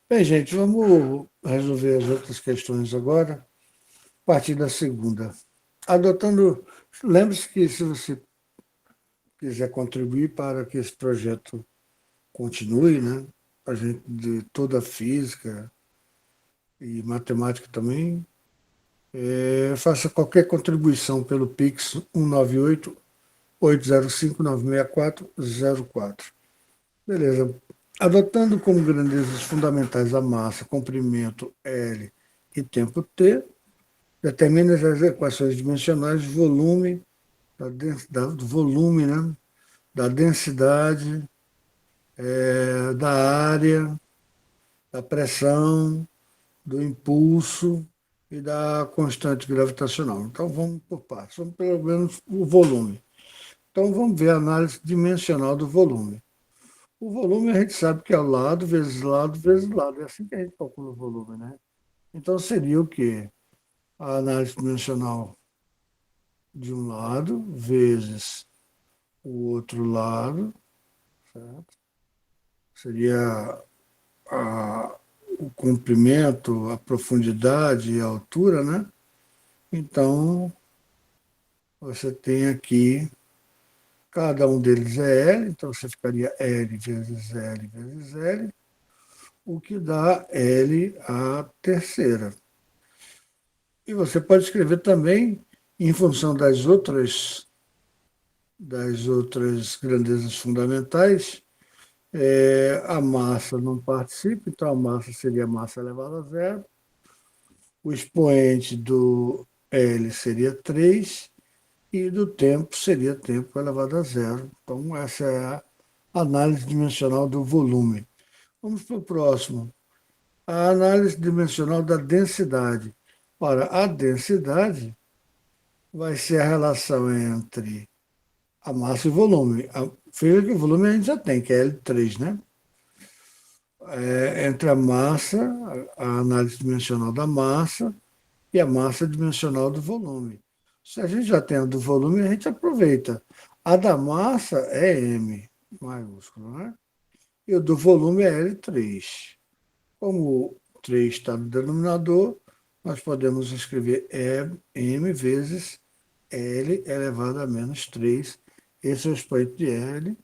Bem, gente, vamos resolver as outras questões agora, a partir da segunda. Adotando, lembre-se que se você quiser contribuir para que esse projeto continue, né? A gente de toda a física e matemática também, faça qualquer contribuição pelo Pix 198-805-96404. Beleza. Adotando como grandezas fundamentais a massa, comprimento L e tempo T, determina as equações dimensionais do volume, do volume, né? Da densidade, da área, da pressão, do impulso e da constante gravitacional. Então vamos por partes, vamos pelo menos o volume. Então vamos ver a análise dimensional do volume. O volume a gente sabe que é lado vezes lado vezes lado. É assim que a gente calcula o volume, né? Então seria o quê? A análise dimensional de um lado vezes o outro lado, certo? Seria a, o comprimento, a profundidade e a altura, né? Então, você tem aqui, cada um deles é L, então você ficaria L vezes L vezes L, o que dá L a terceira. E você pode escrever também, em função das outras grandezas fundamentais, a massa não participa, então a massa seria massa elevada a zero, o expoente do L seria 3 e do tempo seria tempo elevado a zero. Então, essa é a análise dimensional do volume. Vamos para o próximo. A análise dimensional da densidade. Ora, a densidade vai ser a relação entre a massa e o volume. Veja que o volume a gente já tem, que é L3, né? Entre a massa, a análise dimensional da massa e a massa dimensional do volume. Se a gente já tem a do volume, a gente aproveita. A da massa é M maiúsculo, né? E o do volume é L3. Como o 3 está no denominador, nós podemos escrever M vezes L elevado a menos 3. Esse é o expoente de L.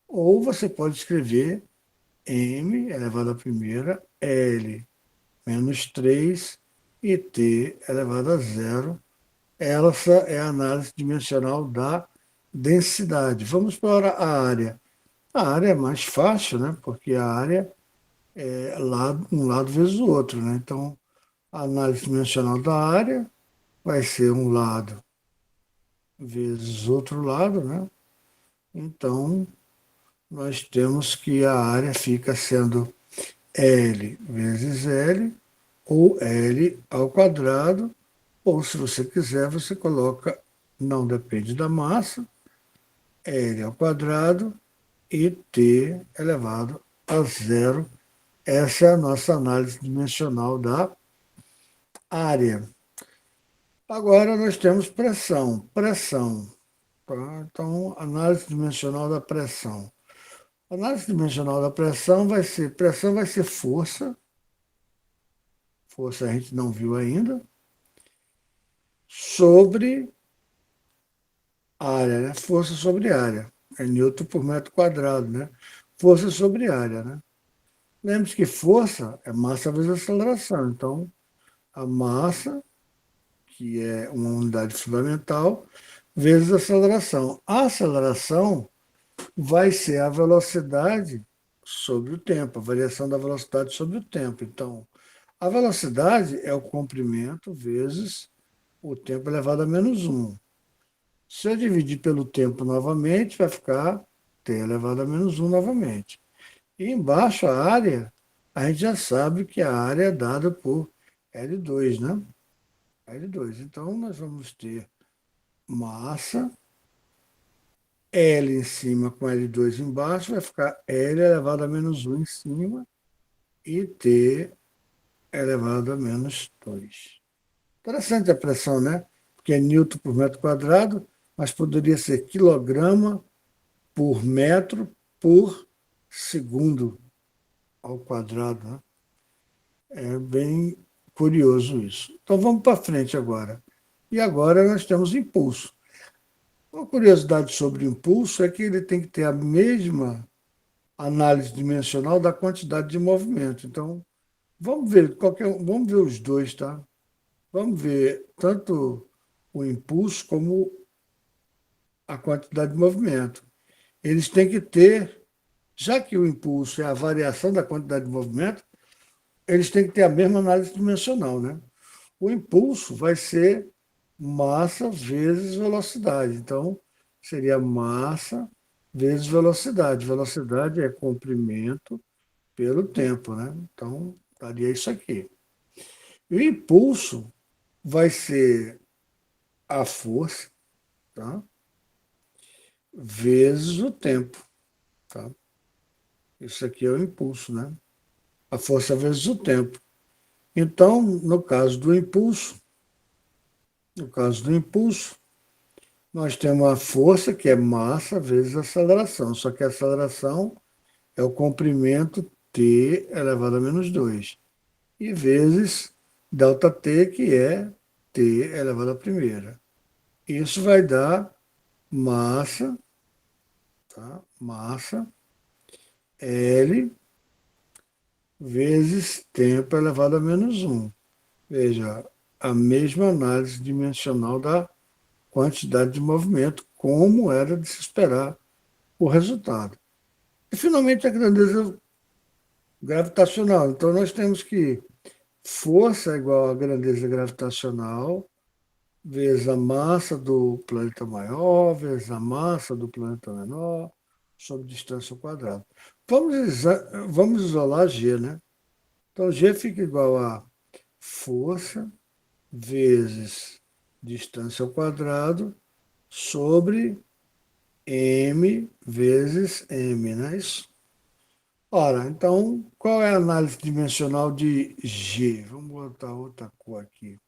Ou você pode escrever M elevado à primeira, L menos 3 e T elevado a zero. Essa é a análise dimensional da densidade. Vamos para a área. A área é mais fácil, né? Porque a área é um lado vezes o outro, né? Então, a análise dimensional da área vai ser um lado vezes outro lado, né? Então, nós temos que a área fica sendo L vezes L, ou L ao quadrado, ou se você quiser, você coloca, não depende da massa, L ao quadrado e T elevado a zero. Essa é a nossa análise dimensional da área. Agora nós temos pressão. Pressão. Tá? Então, análise dimensional da pressão. A análise dimensional da pressão vai ser força. Força a gente não viu ainda. Sobre área, né? Força sobre área. É Newton por metro quadrado, né? Força sobre área, né? Lembre-se que força é massa vezes aceleração. Então, a massa, que é uma unidade fundamental, vezes a aceleração. A aceleração vai ser a velocidade sobre o tempo, a variação da velocidade sobre o tempo. Então, a velocidade é o comprimento vezes o tempo elevado a menos 1. Se eu dividir pelo tempo novamente, vai ficar t elevado a menos 1 novamente. E embaixo a área, a gente já sabe que a área é dada por L2, né? L2. Então, nós vamos ter massa, L em cima com L2 embaixo, vai ficar L elevado a menos 1 em cima e T elevado a menos 2. Interessante a pressão, né? Porque é Newton por metro quadrado, mas poderia ser quilograma por metro por segundo ao quadrado, né? É bem curioso isso. Então vamos para frente agora. E agora nós temos impulso. Uma curiosidade sobre o impulso é que ele tem que ter a mesma análise dimensional da quantidade de movimento. Então, vamos ver os dois, tá? Vamos ver tanto o impulso como a quantidade de movimento. Eles têm que ter, já que o impulso é a variação da quantidade de movimento, eles têm que ter a mesma análise dimensional, né? O impulso vai ser massa vezes velocidade. Então, seria massa vezes velocidade. Velocidade é comprimento pelo tempo, né? Então, daria isso aqui. E o impulso vai ser a força, tá? Vezes o tempo, tá? Isso aqui é o impulso, né? A força vezes o tempo. Então, no caso do impulso, nós temos a força, que é massa, vezes a aceleração. Só que a aceleração é o comprimento T elevado a menos 2. E vezes ΔT, que é T elevado à primeira. Isso vai dar massa, tá? Massa L vezes tempo elevado a menos 1. Veja, a mesma análise dimensional da quantidade de movimento, como era de se esperar o resultado. E, finalmente, a grandeza gravitacional. Então, nós temos que força é igual a grandeza gravitacional vezes a massa do planeta maior, vezes a massa do planeta menor, sobre distância ao quadrado. Vamos isolar G, né? Então, G fica igual a força vezes distância ao quadrado sobre m vezes m, não é isso? Ora, então, qual é a análise dimensional de G? Vamos botar outra cor aqui.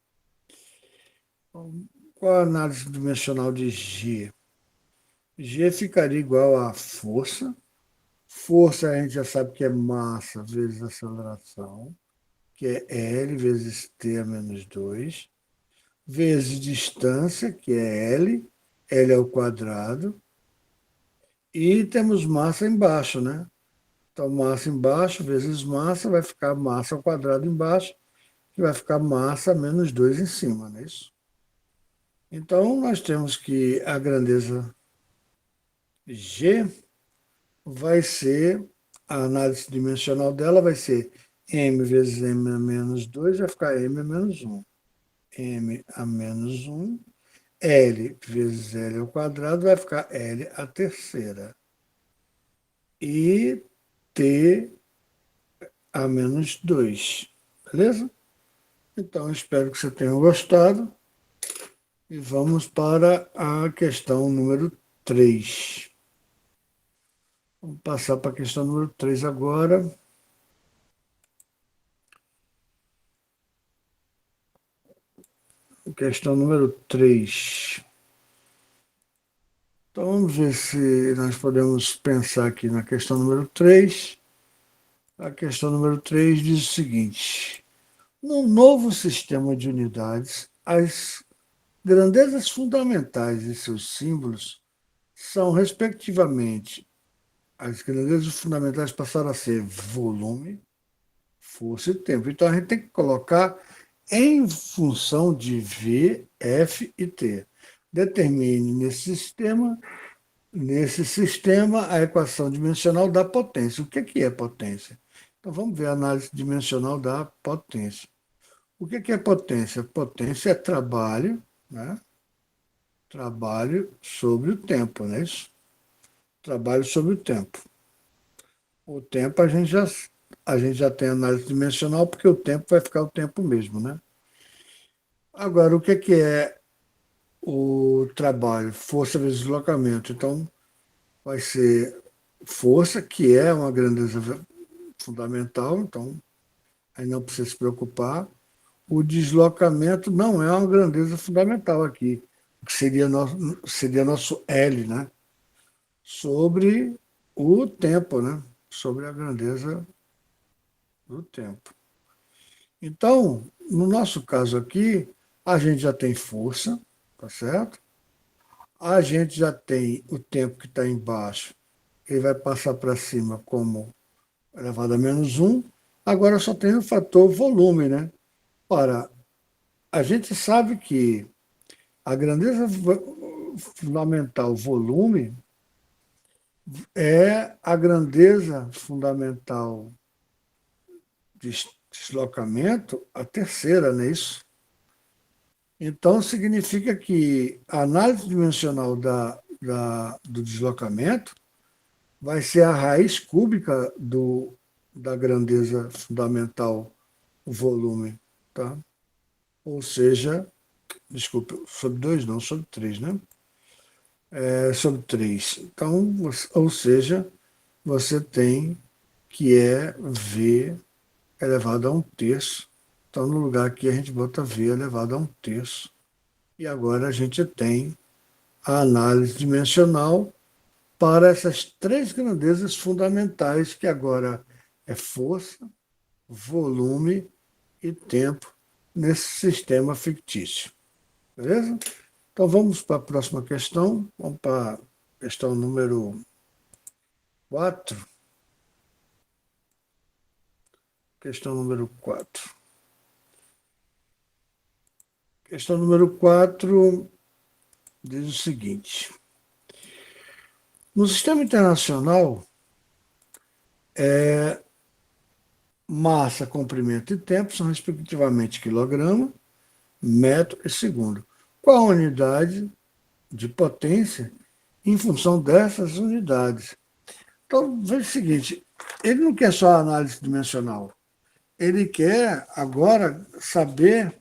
Qual é a análise dimensional de G? G ficaria igual a força. Força a gente já sabe que é massa vezes aceleração, que é L vezes T a menos 2, vezes distância, que é L, L ao quadrado, e temos massa embaixo, né? Então, massa embaixo vezes massa vai ficar massa ao quadrado embaixo, que vai ficar massa menos 2 em cima, não é isso? Então, nós temos que a grandeza G vai ser, a análise dimensional dela vai ser m vezes m a menos 2 vai ficar m a menos 1. M a menos 1, L vezes L ao quadrado vai ficar L a terceira. E T a menos 2. Beleza? Então, espero que você tenha gostado. E vamos para a questão número 3. Vamos passar para a questão número 3 agora. Questão número 3. Então, vamos ver se nós podemos pensar aqui na questão número 3. A questão número 3 diz o seguinte: num novo sistema de unidades, as grandezas fundamentais e seus símbolos são, respectivamente, as grandezas fundamentais passaram a ser volume, força e tempo. Então, a gente tem que colocar em função de V, F e T. Determine nesse sistema a equação dimensional da potência. O que é potência? Então, vamos ver a análise dimensional da potência. O que é potência? Potência é trabalho, né? Trabalho sobre o tempo, não é isso? Trabalho sobre o tempo. O tempo a gente já tem análise dimensional, porque o tempo vai ficar o tempo mesmo, né? Agora, o que é o trabalho? Força vezes deslocamento. Então, vai ser força, que é uma grandeza fundamental, então aí não precisa se preocupar. O deslocamento não é uma grandeza fundamental aqui, que seria nosso L, né? Sobre o tempo, né? Sobre a grandeza do tempo. Então, no nosso caso aqui, a gente já tem força, tá certo? A gente já tem o tempo que está embaixo, ele vai passar para cima como elevado a -1. Agora só tem o fator volume, né? Ora, a gente sabe que a grandeza fundamental volume é a grandeza fundamental de deslocamento, a terceira, não é isso? Então, significa que a análise dimensional do deslocamento vai ser a raiz cúbica da grandeza fundamental, o volume. Tá? Ou seja, desculpa, sobre 2 não, sobre 3, né? Sobre 3. Então, ou seja, você tem que é V elevado a 1/3. Então, no lugar aqui, a gente bota V elevado a 1/3. E agora a gente tem a análise dimensional para essas três grandezas fundamentais, que agora é força, volume e tempo nesse sistema fictício. Beleza? Então vamos para a próxima questão. Vamos para a questão número 4. Questão número 4. Questão número 4 diz o seguinte: no sistema internacional, massa, comprimento e tempo são respectivamente quilograma, metro e segundo. Qual a unidade de potência em função dessas unidades? Então, veja o seguinte, ele não quer só a análise dimensional, ele quer agora saber,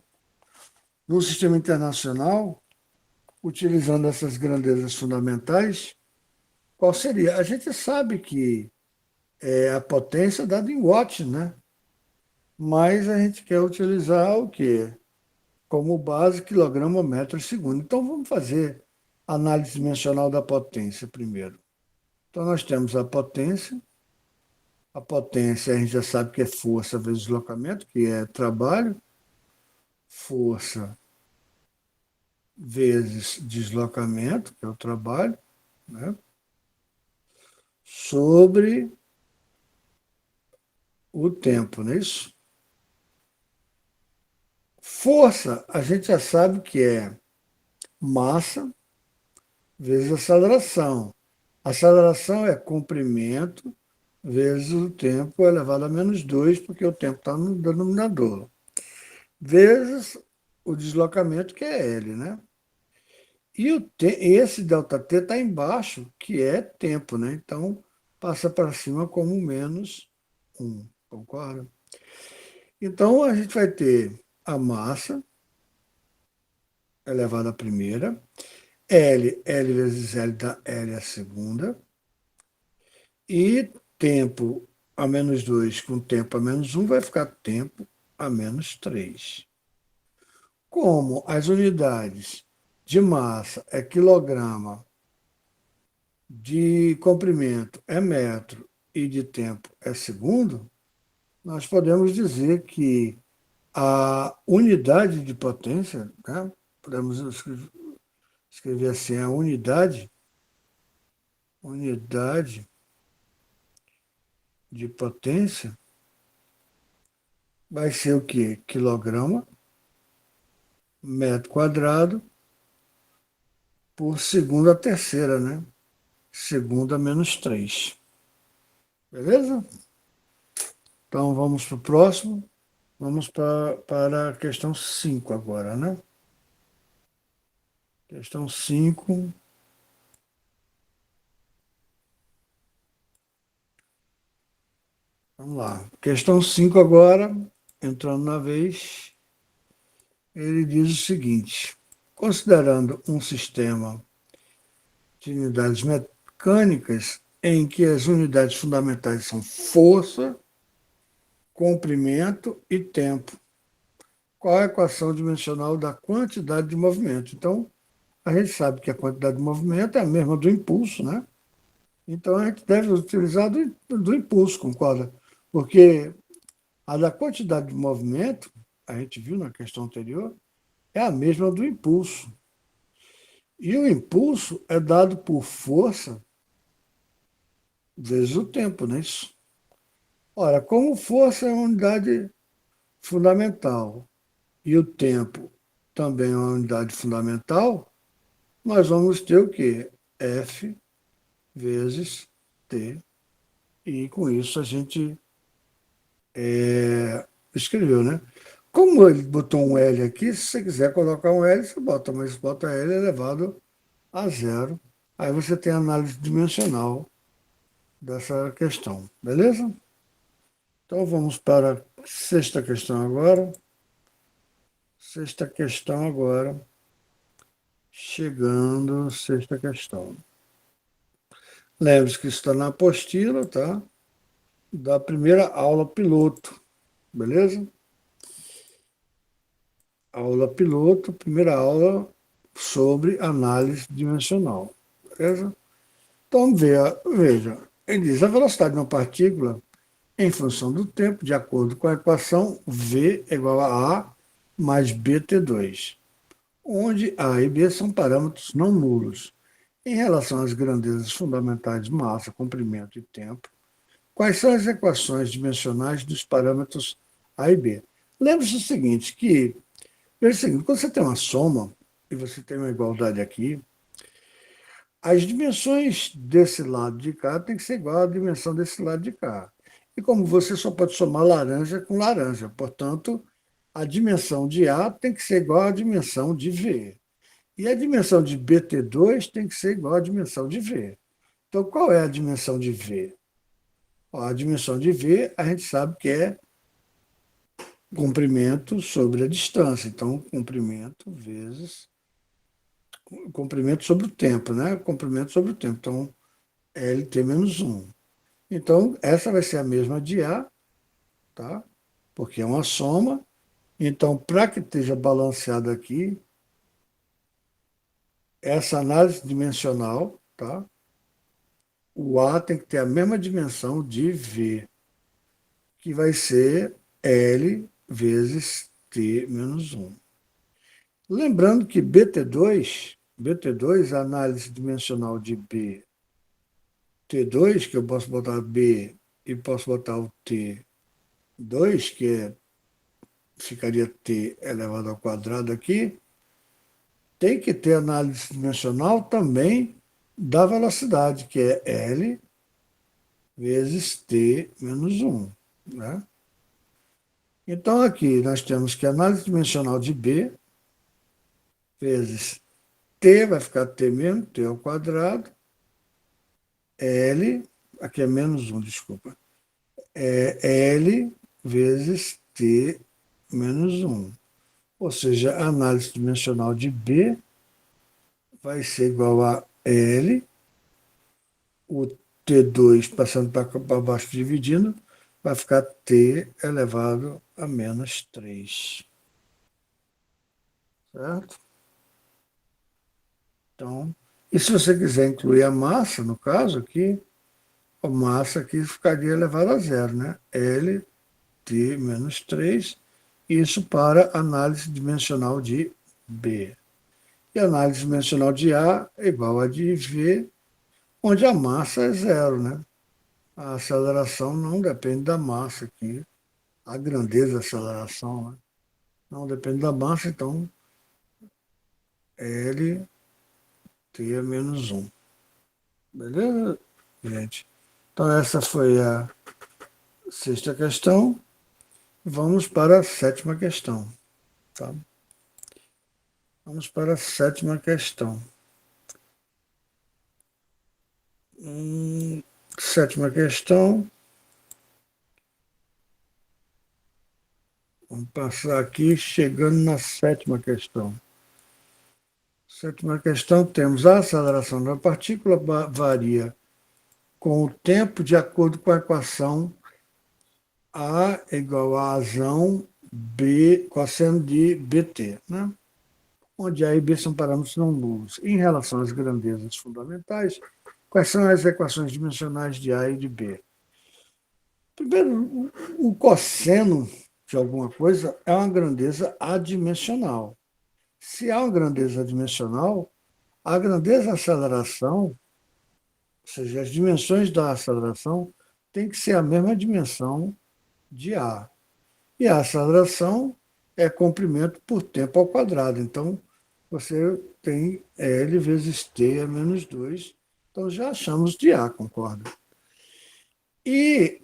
no sistema internacional, utilizando essas grandezas fundamentais, qual seria? A gente sabe que é a potência dada em watts, né? Mas a gente quer utilizar o quê? Como base, quilograma, metro e segundo. Então, vamos fazer a análise dimensional da potência primeiro. Então, nós temos a potência. A potência, a gente já sabe que é força vezes deslocamento, que é trabalho. Força vezes deslocamento, que é o trabalho, né? Sobre o tempo, não é isso? Força, a gente já sabe que é massa vezes aceleração. Aceleração é comprimento vezes o tempo elevado a -2, porque o tempo está no denominador. Vezes o deslocamento, que é L, né? E esse ΔT está embaixo, que é tempo, né? Então, passa para cima como -1, concorda? Então, a gente vai ter a massa elevada à primeira, L vezes L dá L a segunda, e tempo a -2 com tempo a -1 vai ficar tempo a -3. Como as unidades de massa é quilograma, de comprimento é metro e de tempo é segundo, nós podemos dizer que a unidade de potência, né, podemos escrever assim, a unidade de potência vai ser o quê? Quilograma, metro quadrado, por segundo a terceira, né? Segundo a -3. Beleza? Então vamos para o próximo. Vamos para a questão 5 agora, né? Questão 5. Vamos lá. Questão 5 agora, entrando na vez, ele diz o seguinte: considerando um sistema de unidades mecânicas em que as unidades fundamentais são força, comprimento e tempo, qual a equação dimensional da quantidade de movimento? Então, a gente sabe que a quantidade de movimento é a mesma do impulso, né? Então, a gente deve utilizar do impulso, concorda? Porque A da quantidade de movimento, a gente viu na questão anterior, é a mesma do impulso. E o impulso é dado por força vezes o tempo, não é isso? Ora, como força é uma unidade fundamental e o tempo também é uma unidade fundamental, nós vamos ter o quê? F vezes T. E com isso a gente escreveu, né? Como ele botou um L aqui, se você quiser colocar um L, você bota, mas bota L elevado a zero. Aí você tem a análise dimensional dessa questão, beleza? Então vamos para a sexta questão agora. Sexta questão agora. Chegando, sexta questão. Lembre-se que isso está na apostila, tá? Da primeira aula piloto, beleza? Aula piloto, primeira aula sobre análise dimensional, beleza? Então veja, ele diz a velocidade de uma partícula em função do tempo, de acordo com a equação V igual a A mais BT2, onde A e B são parâmetros não nulos. Em relação às grandezas fundamentais de massa, comprimento e tempo, quais são as equações dimensionais dos parâmetros A e B? Lembre-se o seguinte, que veja o seguinte, quando você tem uma soma e você tem uma igualdade aqui, as dimensões desse lado de cá tem que ser igual à dimensão desse lado de cá. E como você só pode somar laranja com laranja, portanto, a dimensão de A tem que ser igual à dimensão de V. E a dimensão de BT2 tem que ser igual à dimensão de V. Então, qual é a dimensão de V? Ó, a dimensão de V, a gente sabe que é comprimento sobre a distância. Então, comprimento vezes comprimento sobre o tempo, né? Comprimento sobre o tempo. Então, LT menos 1. Então, essa vai ser a mesma de A, tá? Porque é uma soma. Então, para que esteja balanceado aqui, essa análise dimensional, tá? O A tem que ter a mesma dimensão de V, que vai ser L vezes T menos 1. Lembrando que BT2, a análise dimensional de B, T2, que eu posso botar B e posso botar o T2, ficaria T elevado ao quadrado aqui, tem que ter análise dimensional também da velocidade, que é L vezes T menos 1. Né? Então, aqui nós temos que a análise dimensional de B vezes T, vai ficar T mesmo, T ao quadrado, L, aqui é menos 1, desculpa, é L vezes T menos 1. Ou seja, a análise dimensional de B vai ser igual a L, o T2 passando para baixo dividindo, vai ficar T elevado a menos 3. Certo? Então, e se você quiser incluir a massa, no caso aqui, a massa aqui ficaria elevada a zero, né? L T menos 3, isso para análise dimensional de B. E a análise dimensional de A é igual a de V, onde a massa é zero, né? A aceleração não depende da massa aqui, a grandeza da aceleração, né? Não depende da massa, então L T é menos 1. Beleza, gente? Então essa foi a sexta questão. Vamos para a sétima questão. Tá? Vamos para a sétima questão. Sétima questão. Vamos passar aqui, chegando na sétima questão. Sétima questão, temos a aceleração da partícula varia com o tempo de acordo com a equação A igual a razão B, cosseno de BT, né? Onde A e B são parâmetros não nulos. Em relação às grandezas fundamentais, quais são as equações dimensionais de A e de B? Primeiro, o cosseno de alguma coisa é uma grandeza adimensional. Se há uma grandeza adimensional, a grandeza da aceleração, ou seja, as dimensões da aceleração, tem que ser a mesma dimensão de A. E a aceleração é comprimento por tempo ao quadrado. Então, você tem L vezes T é menos 2. Então, já achamos de A, concorda? E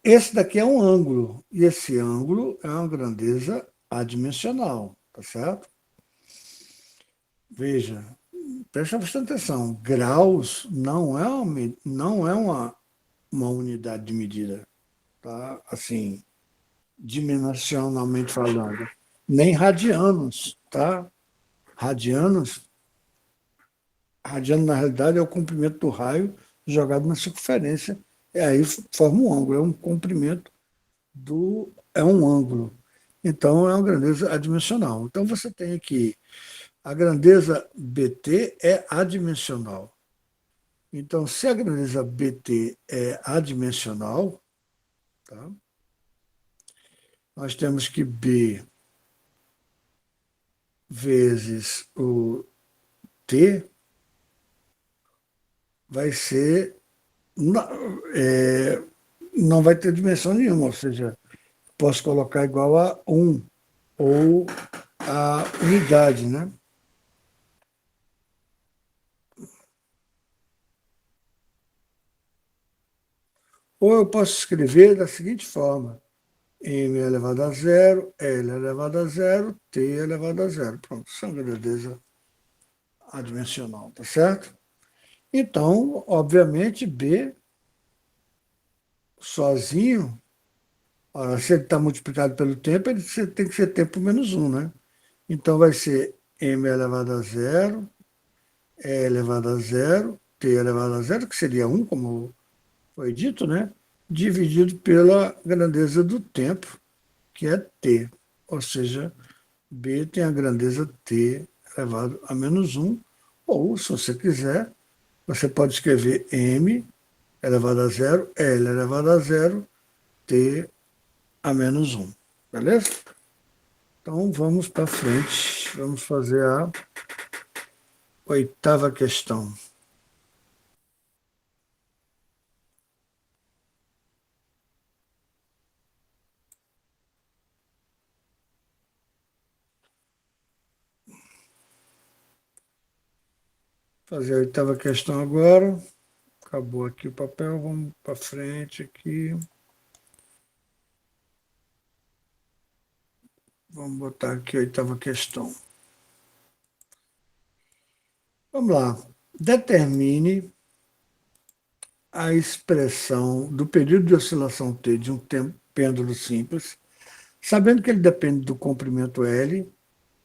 esse daqui é um ângulo. E esse ângulo é uma grandeza adimensional, tá certo? Veja, presta bastante atenção. Graus não é uma unidade de medida, tá? Assim, dimensionalmente falando. Nem radianos, tá? Radianos, radiano na realidade é o comprimento do raio jogado na circunferência, e aí forma um ângulo, é um comprimento é um ângulo. Então é uma grandeza adimensional. Então você tem aqui a grandeza BT é adimensional. Então, se a grandeza BT é adimensional, tá? Nós temos que B vezes o T vai ser. É, não vai ter dimensão nenhuma, ou seja, posso colocar igual a 1, ou a unidade, né? Ou eu posso escrever da seguinte forma: m elevado a zero, L elevado a zero, T elevado a zero. Pronto, isso é uma grandeza adimensional, tá certo? Então, obviamente, B sozinho, ora, se ele está multiplicado pelo tempo, ele tem que ser tempo menos 1, né? Então vai ser m elevado a zero, E elevado a zero, T elevado a zero, que seria 1, como foi dito, né? Dividido pela grandeza do tempo, que é T. Ou seja, B tem a grandeza T elevado a menos 1, ou, se você quiser, você pode escrever M elevado a zero, L elevado a zero, T a menos 1. Beleza? Então vamos para frente. Vamos fazer a oitava questão. Fazer a oitava questão agora. Acabou aqui o papel, vamos para frente aqui. Vamos botar aqui a oitava questão. Vamos lá. Determine a expressão do período de oscilação T de um pêndulo simples, sabendo que ele depende do comprimento L,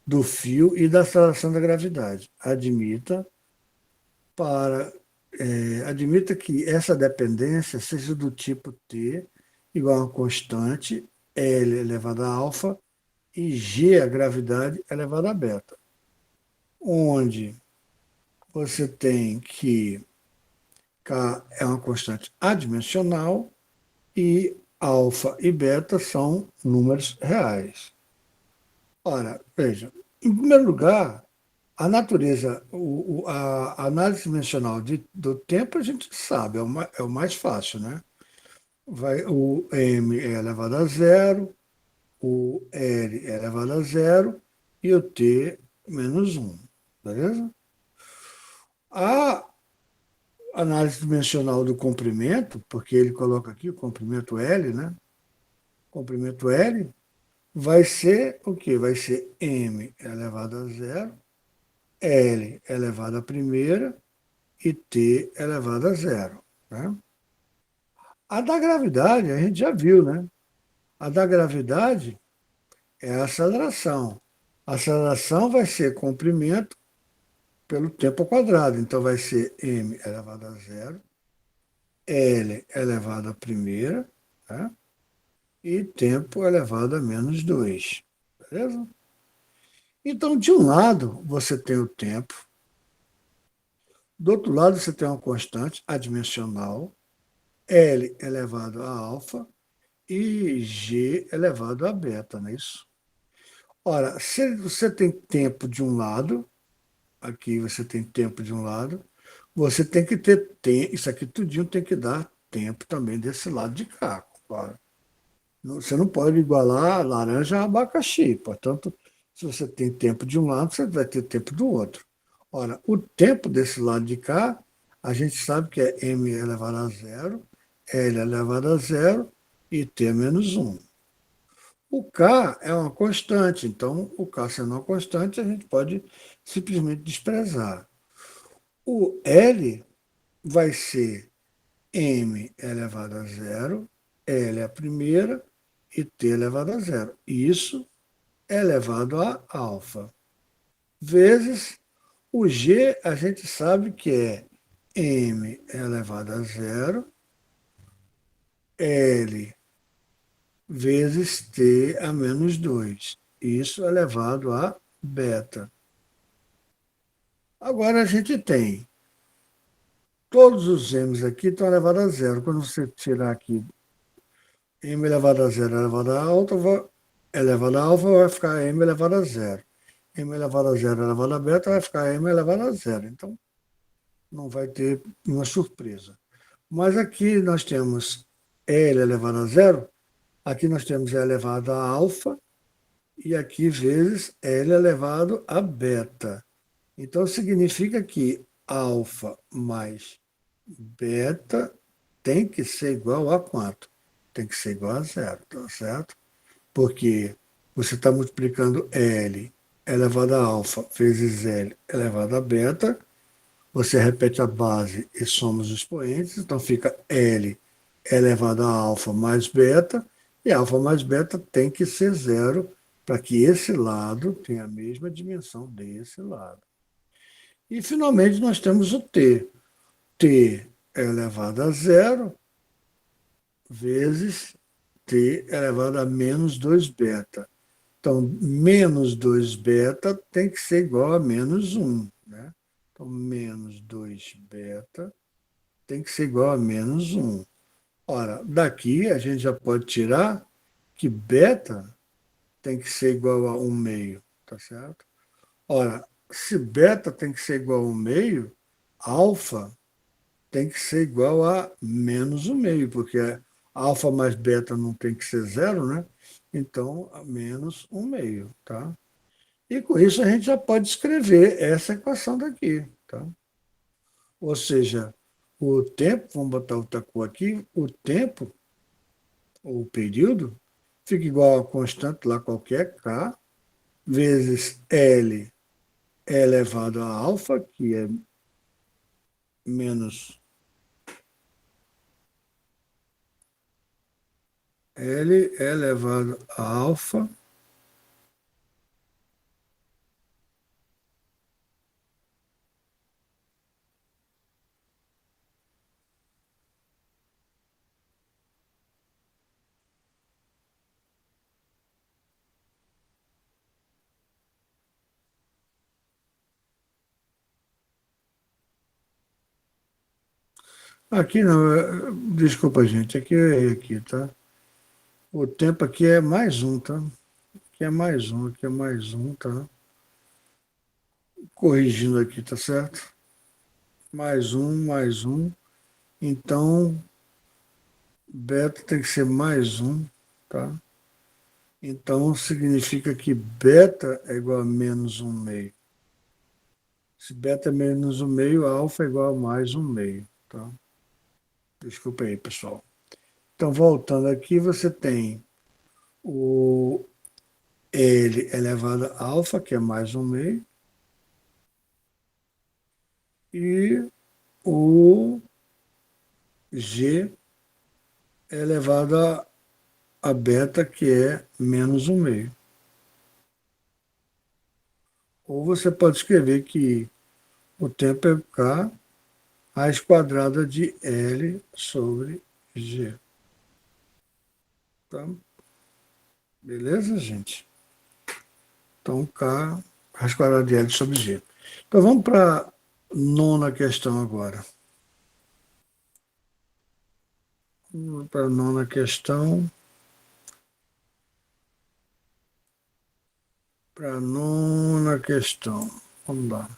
do fio e da aceleração da gravidade. Admita que essa dependência seja do tipo T igual a uma constante L elevado a alfa e G, a gravidade, elevado a beta, onde você tem que K é uma constante adimensional e alfa e beta são números reais. Ora, veja, em primeiro lugar, a natureza, a análise dimensional do tempo a gente sabe, é o mais fácil, né? O m é elevado a zero, o L é elevado a zero e o T menos 1, beleza? A análise dimensional do comprimento, porque ele coloca aqui o comprimento L, né? Comprimento L vai ser o quê? Vai ser m elevado a zero, L elevado à primeira e T elevado a zero, né? A da gravidade, a gente já viu, né? A da gravidade é a aceleração. A aceleração vai ser comprimento pelo tempo ao quadrado. Então vai ser m elevado a zero, L elevado à primeira, né? E tempo elevado a menos 2. Beleza? Então, de um lado, você tem o tempo, do outro lado, você tem uma constante adimensional, L elevado a alfa e G elevado a beta, não é isso? Ora, se você tem tempo de um lado, aqui você tem tempo de um lado, você tem que ter tempo, isso aqui tudinho tem que dar tempo também desse lado de cá, claro. Você não pode igualar laranja a abacaxi, portanto, se você tem tempo de um lado, você vai ter tempo do outro. Ora, o tempo desse lado de cá, a gente sabe que é m elevado a zero, L elevado a zero e T menos um. O K é uma constante, então o K sendo uma constante, a gente pode simplesmente desprezar. O L vai ser m elevado a zero, L é a primeira e T elevado a zero. Isso é elevado a alfa. Vezes o G, a gente sabe que é m elevado a zero, L vezes T a menos 2. Isso elevado a beta. Agora a gente tem todos os m's aqui estão elevados a zero. Quando você tirar aqui m elevado a zero elevado a alfa, elevado a alfa vai ficar m elevado a zero. M elevado a zero elevado a beta vai ficar m elevado a zero. Então, não vai ter uma surpresa. Mas aqui nós temos L elevado a zero, aqui nós temos L elevado a alfa, e aqui vezes L elevado a beta. Então, significa que alfa mais beta tem que ser igual a quanto? Tem que ser igual a zero, tá certo? Porque você está multiplicando L elevado a alfa vezes L elevado a beta, você repete a base e soma os expoentes, então fica L elevado a alfa mais beta, e alfa mais beta tem que ser zero para que esse lado tenha a mesma dimensão desse lado. E, finalmente, nós temos o T. T elevado a zero vezes T elevado a menos 2 beta. Então, menos 2 beta tem que ser igual a menos 1. Né? Então, menos 2 beta tem que ser igual a menos 1. Ora, daqui a gente já pode tirar que beta tem que ser igual a 1 meio, tá certo? Ora, se beta tem que ser igual a 1 meio, alfa tem que ser igual a menos 1 meio, porque alfa mais beta não tem que ser zero, né? Então, a menos 1 meio, tá? E com isso a gente já pode escrever essa equação daqui, tá? Ou seja, o tempo, vamos botar outra cor aqui, o tempo, ou o período, fica igual a constante lá qualquer, K, vezes L elevado a alfa, que é menos L elevado a alfa. Aqui não, desculpa, gente, aqui eu errei aqui, tá? O tempo aqui é mais um, tá? Aqui é mais um, aqui é mais um, tá? Corrigindo aqui, tá certo? Mais um, mais um. Então, beta tem que ser mais um, tá? Então, significa que beta é igual a menos um meio. Se beta é menos um meio, alfa é igual a mais um meio, tá? Desculpa aí, pessoal. Então, voltando aqui, você tem o L elevado a alfa, que é mais um meio, e o G elevado a beta, que é menos um meio. Ou você pode escrever que o tempo é K raiz quadrada de L sobre G. Tá? Beleza, gente? Então, K raiz quadrada de L sobre G. Então, vamos para a nona questão agora. Vamos para a nona questão. Para a nona questão. Vamos lá.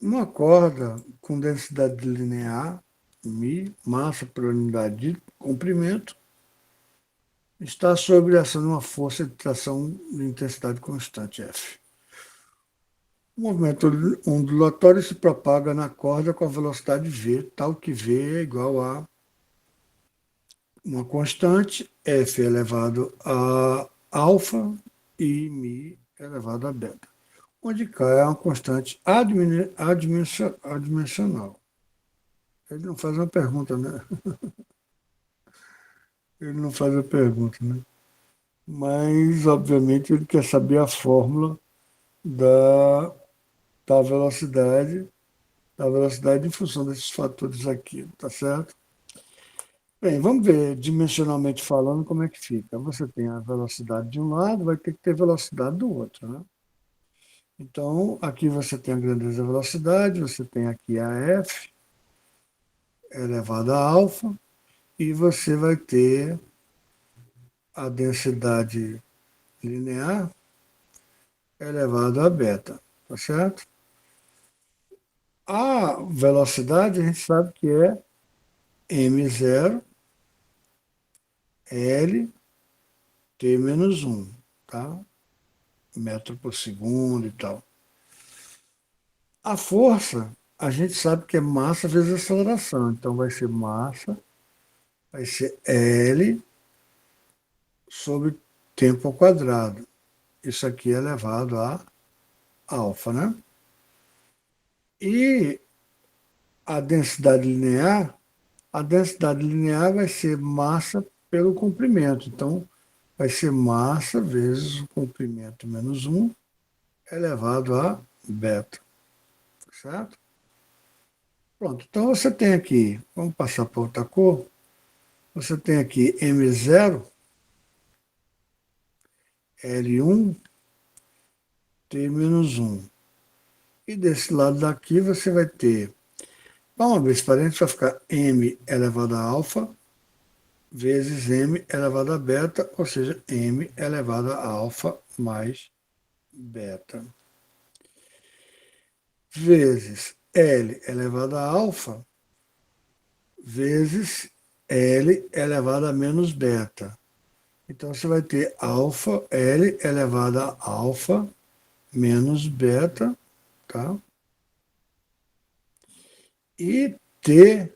Uma corda com densidade linear, μ, massa por unidade de comprimento, está sob a ação de uma força de tração de intensidade constante, F. O movimento ondulatório se propaga na corda com a velocidade v, tal que v é igual a uma constante, F elevado a alfa e μ elevado a beta, onde K é uma constante adimensional. Ele não faz uma pergunta, né? Ele não faz a pergunta, né? Mas, obviamente, ele quer saber a fórmula da, da velocidade em função desses fatores aqui, tá certo? Bem, vamos ver dimensionalmente falando como é que fica. Você tem a velocidade de um lado, vai ter que ter velocidade do outro, né? Então, aqui você tem a grandeza da velocidade, você tem aqui a F elevado a alfa, e você vai ter a densidade linear elevado a beta, tá certo? A velocidade a gente sabe que é m0 L t menos 1, tá? Metro por segundo e tal. A força, a gente sabe que é massa vezes aceleração, então vai ser massa, vai ser L sobre tempo ao quadrado. Isso aqui é elevado a alfa, né? E a densidade linear vai ser massa pelo comprimento. Então, vai ser massa vezes o comprimento menos 1 elevado a beta, certo? Pronto, então você tem aqui, vamos passar para outra cor, você tem aqui M0, L1, T menos 1. E desse lado daqui você vai ter, uma vez parente, vai ficar M elevado a alfa vezes M elevado a beta, ou seja, M elevado a alfa mais beta, vezes L elevado a alfa vezes L elevado a menos beta. Então você vai ter alfa, L elevado a alfa menos beta, tá? E T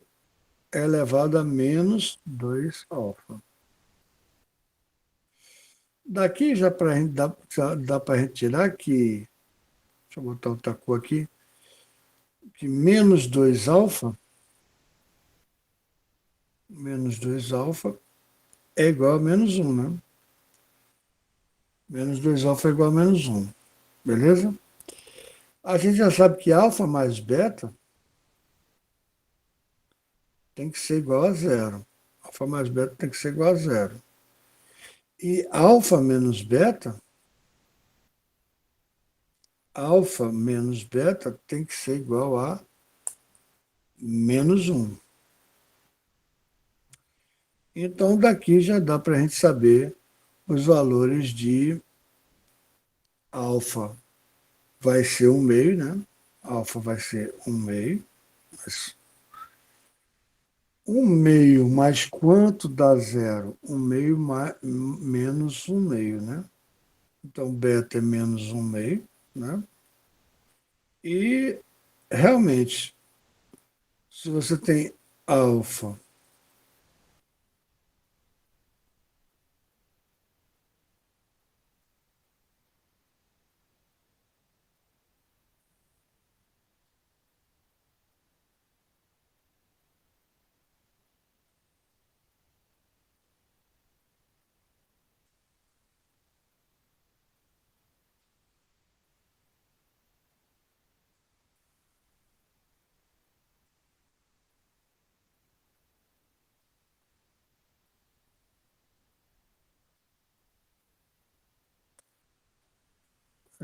elevado a menos 2 alfa. Daqui já para dá para a gente tirar que, deixa eu botar outra cor aqui, que menos 2 alfa é igual a menos um, né? Menos 2 alfa é igual a menos um, beleza? A gente já sabe que alfa mais beta tem que ser igual a zero. Alfa mais beta tem que ser igual a zero. E alfa menos beta tem que ser igual a menos um. Então, daqui já dá para a gente saber os valores de alfa vai ser um meio, né? Alfa vai ser um meio. Um meio mais quanto dá zero? Um meio mais, menos um meio, né? Então, beta é menos um meio, né? E, realmente, se você tem alfa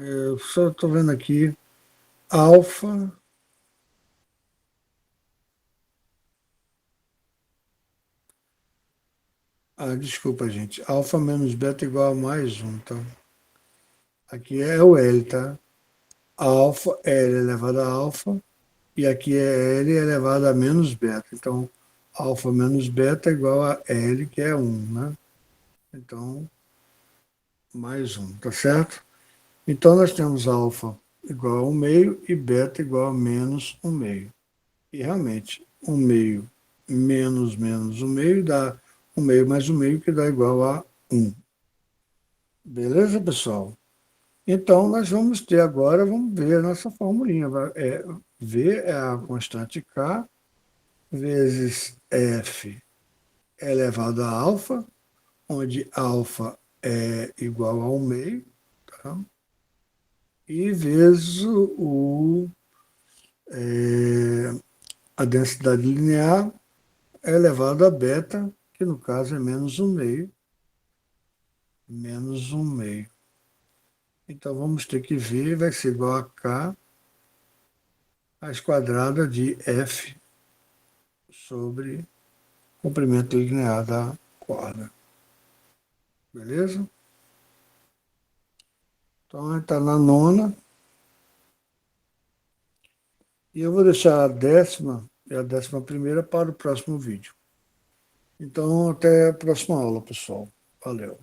Eu só estou vendo aqui, alfa, desculpa, gente, alfa menos beta igual a mais um, tá? Aqui é o L, tá? Alfa, L elevado a alfa, e aqui é L elevado a menos beta. Então, alfa menos beta é igual a L, que é um, né? Então, mais um, tá certo? Então, nós temos alfa igual a um meio e beta igual a menos um meio. E realmente, um meio menos menos um meio dá um meio mais um meio, que dá igual a um. Beleza, pessoal? Então, nós vamos ter agora, vamos ver a nossa formulinha. V é a constante K vezes F elevado a alfa, onde alfa é igual a um meio, tá? E vezes a densidade linear é elevado a beta, que no caso é menos um meio, menos um meio. Então vamos ter que V vai ser igual a K raiz quadrada de F sobre comprimento linear da corda. Beleza? Então está na nona. E eu vou deixar a décima e a 11ª para o próximo vídeo. Então, até a próxima aula, pessoal. Valeu.